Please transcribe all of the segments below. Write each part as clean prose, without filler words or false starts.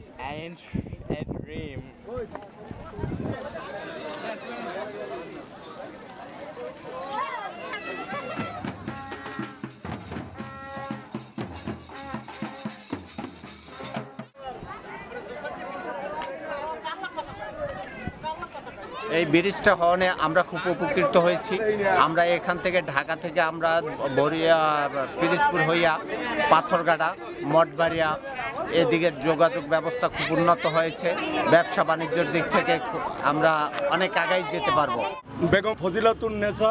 is a dream. এই ব্রিজটা হওয়ায় আমরা খুব উপকৃত হয়েছি। আমরা এখান থেকে ঢাকা থেকে আমরা বরিয়া পিরোজপুর হইয়া পাথরঘাটা মঠবাড়িয়া এদিকের যোগাযোগ ব্যবস্থা খুব উন্নত হয়েছে। ব্যবসা বাণিজ্যের দিক থেকে আমরা অনেক আগাই যেতে পারবো। বেগম ফজিলাতুন্নেসা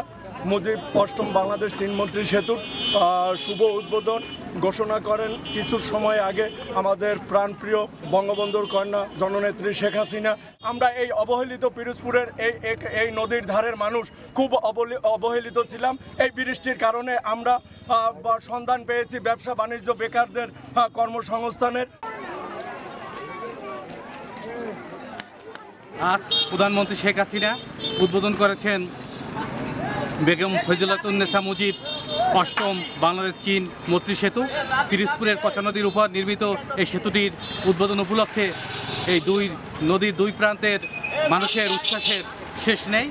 মুজিব অষ্টম বাংলাদেশ চীনমৈত্রী সেতুর শুভ উদ্বোধন ঘোষণা করেন কিছু সময় আগে আমাদের প্রাণপ্রিয় বঙ্গবন্ধুর কন্যা জননেত্রী শেখ হাসিনা। আমরা এই অবহেলিত পিরোজপুরের এই নদীর ধারের মানুষ খুব অবহেলিত ছিলাম। এই বৃষ্টির কারণে আমরা সন্ধান পেয়েছি ব্যবসা বাণিজ্য বেকারদের কর্মসংস্থানের। আজ প্রধানমন্ত্রী শেখ হাসিনা উদ্বোধন করেছেন বেগম ফজিলাতুন্নেসা মুজিব অষ্টম বাংলাদেশ চীন মৈত্রী সেতু। পিরোজপুরের কচা নদীর উপর নির্মিত এই সেতুটির উদ্বোধন উপলক্ষে এই দুই নদীর দুই প্রান্তের মানুষের উচ্ছ্বাসের শেষ নেই।